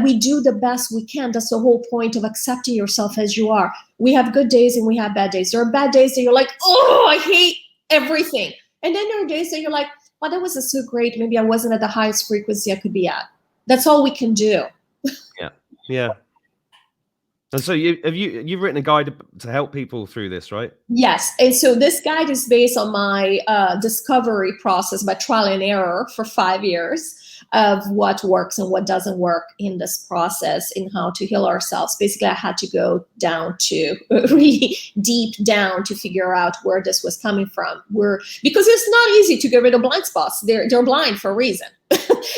We do the best we can. That's the whole point of accepting yourself as you are. We have good days and we have bad days. There are bad days that you're like, oh, I hate everything. And then there are days that you're like, well, that wasn't so great. Maybe I wasn't at the highest frequency I could be at. That's all we can do. Yeah. And so you've written a guide to help people through this, right? Yes. And so this guide is based on my discovery process by trial and error for 5 years of what works and what doesn't work in this process, in how to heal ourselves. Basically, I had to go down to really deep down to figure out where this was coming from. Because it's not easy to get rid of blind spots. They're blind for a reason.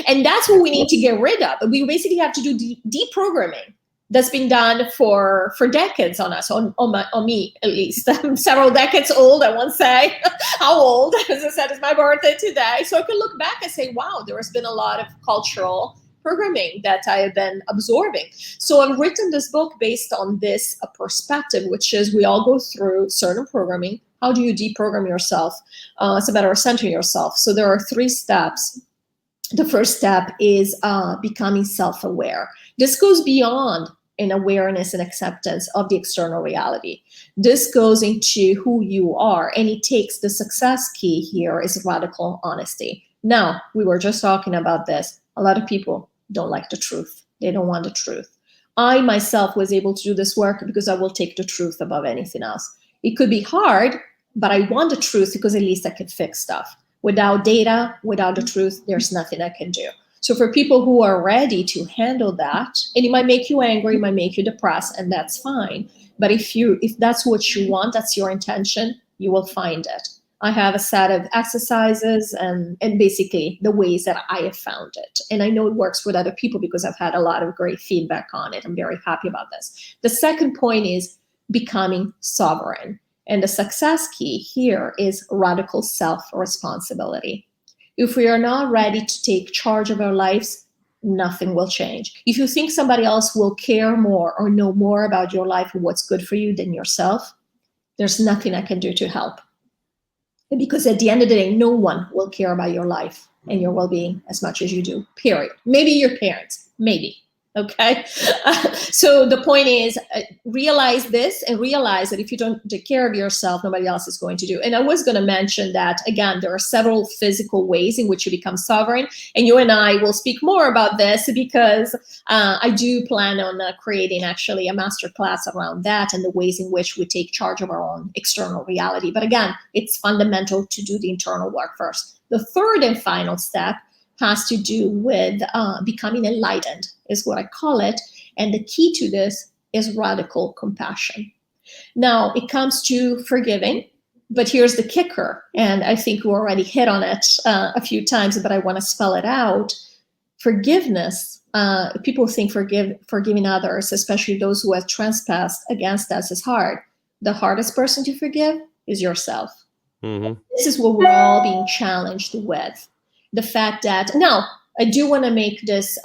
And that's what we need to get rid of. We basically have to do deprogramming. That's been done for decades on us, on me at least. I'm several decades old, I won't say how old. As I said, it's my birthday today. So I can look back and say, wow, there has been a lot of cultural programming that I have been absorbing. So I've written this book based on this perspective, which is we all go through certain programming. How do you deprogram yourself? It's a matter of centering yourself. So there are 3 steps. The first step is becoming self-aware. This goes beyond an awareness and acceptance of the external reality. This goes into who you are, and it takes the success key here is radical honesty. Now, we were just talking about this. A lot of people don't like the truth. They don't want the truth. I myself was able to do this work because I will take the truth above anything else. It could be hard, but I want the truth because at least I can fix stuff. Without data, without the truth, there's nothing I can do. So for people who are ready to handle that, and it might make you angry, it might make you depressed, and that's fine. But if that's what you want, that's your intention, you will find it. I have a set of exercises and basically the ways that I have found it. And I know it works with other people because I've had a lot of great feedback on it. I'm very happy about this. The second point is becoming sovereign. And the success key here is radical self-responsibility. If we are not ready to take charge of our lives, nothing will change. If you think somebody else will care more or know more about your life and what's good for you than yourself, there's nothing I can do to help. Because at the end of the day, no one will care about your life and your well-being as much as you do, period. Maybe your parents, maybe. Okay. So the point is realize this and realize that if you don't take care of yourself, nobody else is going to do. And I was going to mention that, again, there are several physical ways in which you become sovereign. And you and I will speak more about this because I do plan on creating actually a masterclass around that and the ways in which we take charge of our own external reality. But again, it's fundamental to do the internal work first. The third and final step has to do with becoming enlightened, is what I call it. And the key to this is radical compassion. Now, it comes to forgiving, but here's the kicker. And I think we already hit on it a few times, but I want to spell it out. Forgiveness, people think forgiving others, especially those who have trespassed against us, is hard. The hardest person to forgive is yourself. Mm-hmm. This is what we're all being challenged with. The fact that, now, I do want to make this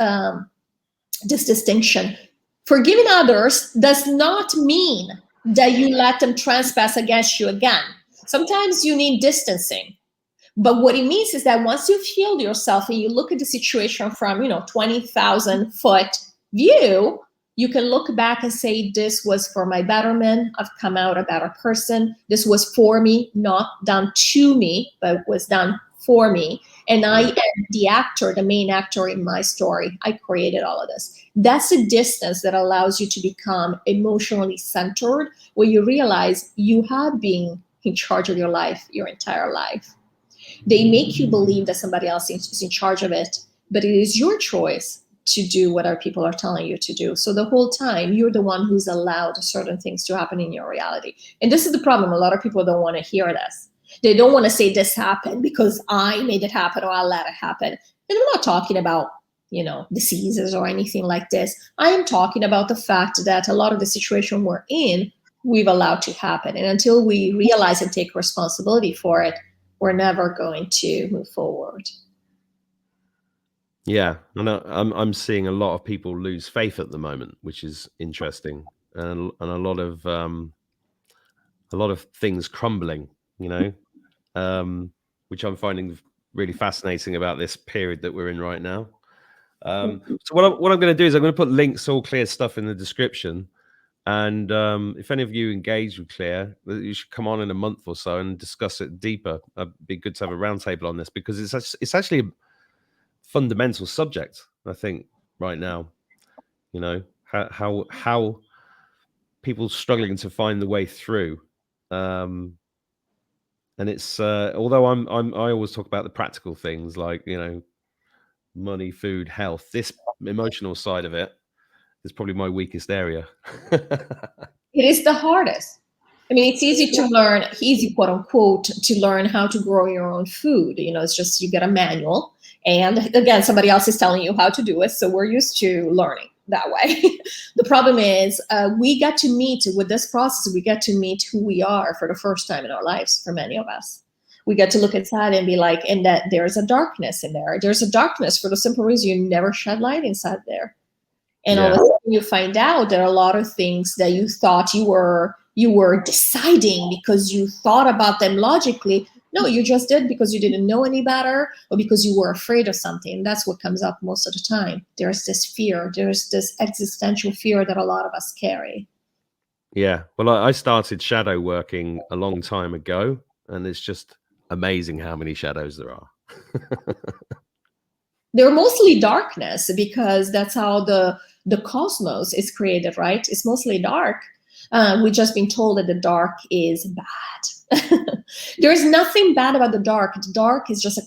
this distinction. Forgiving others does not mean that you let them trespass against you again. Sometimes you need distancing. But what it means is that once you've healed yourself and you look at the situation from, 20,000-foot view, you can look back and say, this was for my betterment. I've come out a better person. This was for me, not done to me, but was done for me. And I am the actor, the main actor in my story. I created all of this. That's a distance that allows you to become emotionally centered, where you realize you have been in charge of your life, your entire life. They make you believe that somebody else is in charge of it, but it is your choice to do what other people are telling you to do. So the whole time, you're the one who's allowed certain things to happen in your reality. And this is the problem. A lot of people don't want to hear this. They don't want to say this happened because I made it happen or I let it happen. And I'm not talking about, diseases or anything like this. I am talking about the fact that a lot of the situation we're in, we've allowed to happen. And until we realize and take responsibility for it, we're never going to move forward. Yeah, and I'm seeing a lot of people lose faith at the moment, which is interesting, and a lot of things crumbling, which I'm finding really fascinating about this period that we're in right now. So what I'm going to do is I'm going to put links, all Clear stuff in the description. And if any of you engage with Clear, you should come on in a month or so and discuss it deeper. It'd be good to have a roundtable on this because it's actually a fundamental subject, I think, right now. How people struggling to find the way through. And it's although I always talk about the practical things like money, food, health. This emotional side of it is probably my weakest area. It is the hardest. I mean, it's easy to learn, easy quote unquote, to learn how to grow your own food. It's just you get a manual, and again, somebody else is telling you how to do it. So we're used to learning that way. The problem is we get to meet with this process. We get to meet who we are for the first time in our lives. For many of us, we get to look inside and be like, and that there's a darkness in there. There's a darkness for the simple reason you never shed light inside there. And all of a sudden you find out there are a lot of things that you thought you were deciding because you thought about them logically. No, you just did because you didn't know any better or because you were afraid of something. That's what comes up most of the time. There's this fear. There's this existential fear that a lot of us carry. Yeah. Well, I started shadow working a long time ago, and it's just amazing how many shadows there are. They're mostly darkness because that's how the cosmos is created, right? It's mostly dark. We've just been told that the dark is bad. There's nothing bad about the dark. The dark is just a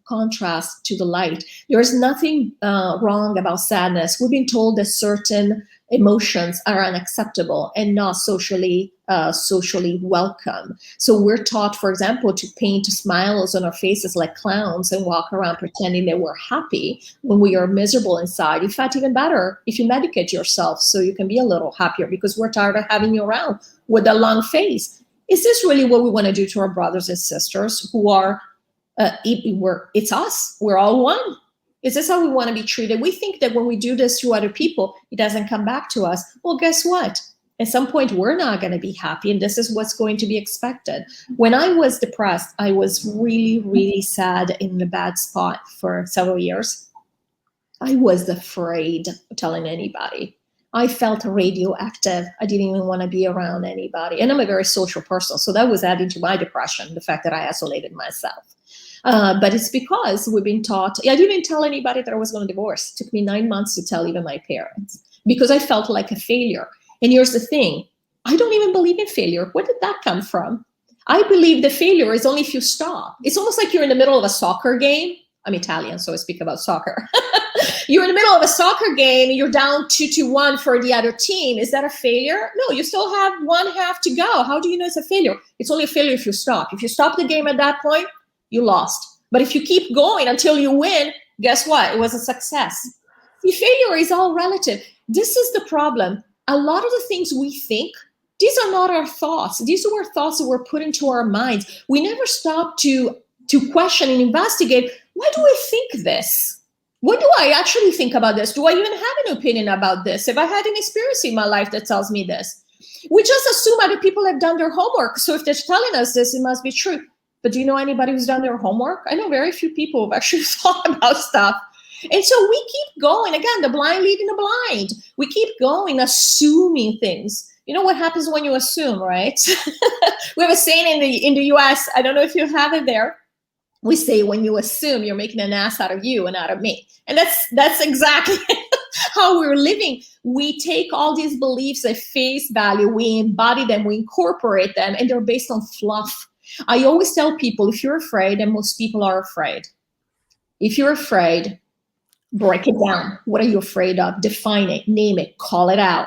contrast to the light. There's nothing wrong about sadness. We've been told that certain emotions are unacceptable and not socially welcome. So we're taught, for example, to paint smiles on our faces like clowns and walk around pretending that we're happy when we are miserable inside. In fact, even better if you medicate yourself so you can be a little happier, because we're tired of having you around with a long face. Is this really what we want to do to our brothers and sisters who are, it's us, we're all one? Is this how we want to be treated? We think that when we do this to other people, it doesn't come back to us. Well, guess what? At some point, we're not going to be happy, and this is what's going to be expected. When I was depressed, I was really, really sad in a bad spot for several years. I was afraid of telling anybody. I felt radioactive. I didn't even want to be around anybody. And I'm a very social person, so that was adding to my depression, the fact that I isolated myself. But it's because we've been taught, I didn't tell anybody that I was going to divorce. It took me 9 months to tell even my parents because I felt like a failure. And here's the thing, I don't even believe in failure. Where did that come from? I believe the failure is only if you stop. It's almost like you're in the middle of a soccer game. I'm Italian, so I speak about soccer. You're in the middle of a soccer game, you're down 2-1 for the other team. Is that a failure? No, you still have one half to go. How do you know it's a failure? It's only a failure if you stop. If you stop the game at that point, you lost. But if you keep going until you win, guess what? It was a success. See, failure is all relative. This is the problem. A lot of the things we think, these are not our thoughts. These were thoughts that were put into our minds. We never stop to question and investigate, why do I think this? What do I actually think about this? Do I even have an opinion about this? Have I had an experience in my life that tells me this? We just assume other people have done their homework. So if they're telling us this, it must be true. But do you know anybody who's done their homework? I know very few people who've actually thought about stuff. And so we keep going. Again, the blind leading the blind. We keep going, assuming things. You know what happens when you assume, right? We have a saying in the US, I don't know if you have it there. We say when you assume, you're making an ass out of you and out of me. And that's exactly how we're living. We take all these beliefs at face value, we embody them, we incorporate them, and they're based on fluff. I always tell people, if you're afraid, and most people are afraid, if you're afraid, break it down. What are you afraid of? Define it, name it, call it out.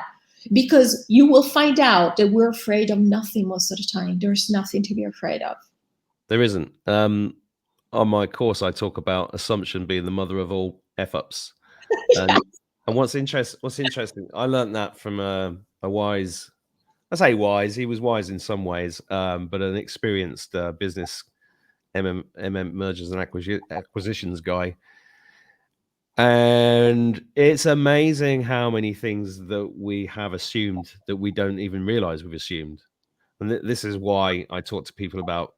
Because you will find out that we're afraid of nothing most of the time. There's nothing to be afraid of. There isn't. On my course, I talk about assumption being the mother of all f-ups. And what's interesting, I learned that from a wise, I say wise, he was wise in some ways, but an experienced business mergers and acquisitions guy. And it's amazing how many things that we have assumed that we don't even realize we've assumed. And this is why I talk to people about,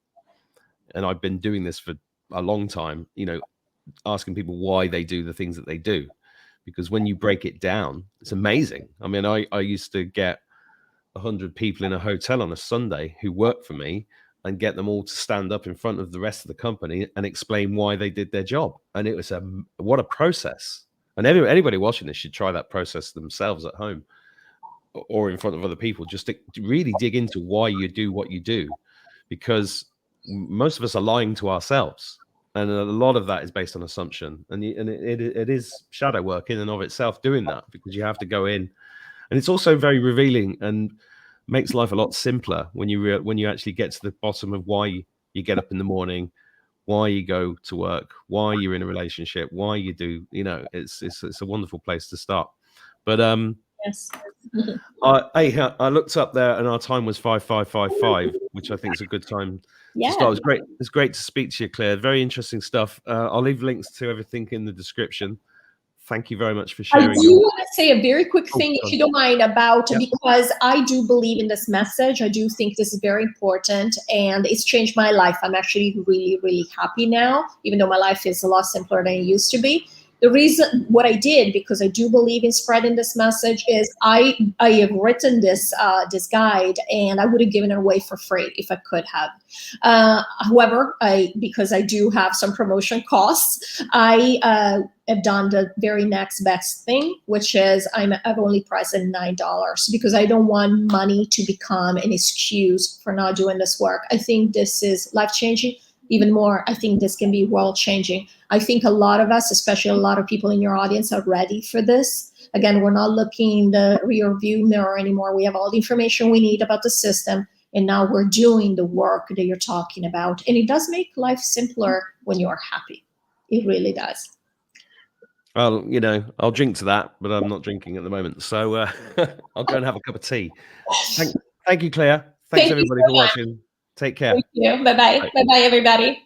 and I've been doing this for a long time, asking people why they do the things that they do. Because when you break it down, it's amazing. I mean, I used to get 100 people in a hotel on a Sunday who worked for me and get them all to stand up in front of the rest of the company and explain why they did their job. And it was what a process. And anybody watching this should try that process themselves at home or in front of other people, just to really dig into why you do what you do, because most of us are lying to ourselves. And a lot of that is based on assumption. And it is shadow work in and of itself doing that, because you have to go in. And it's also very revealing and makes life a lot simpler when you actually get to the bottom of why you get up in the morning, why you go to work, why you're in a relationship, why you do. It's a wonderful place to start. But yes. I looked up there and our time was 5555, which I think is a good time to start. It was great. It's great to speak to you, Claire. Very interesting stuff. I'll leave links to everything in the description. Thank you very much for sharing. I do want to say a very quick thing, if you don't mind, about, because I do believe in this message. I do think this is very important, and it's changed my life. I'm actually really, really happy now, even though my life is a lot simpler than it used to be. The reason what I did, because I do believe in spreading this message, is I have written this guide, and I would have given it away for free if I could have. However, because I do have some promotion costs, I have done the very next best thing, which is I've only priced at $9, because I don't want money to become an excuse for not doing this work. I think this is life-changing. Even more, I think this can be world-changing. I think a lot of us, especially a lot of people in your audience, are ready for this. Again, we're not looking in the rear view mirror anymore. We have all the information we need about the system, and now we're doing the work that you're talking about. And it does make life simpler when you're happy. It really does. Well, I'll drink to that, but I'm not drinking at the moment. So I'll go and have a cup of tea. Thank you, Claire. Thanks, everybody, for watching. Take care. Thank you. Bye-bye. Bye-bye, everybody.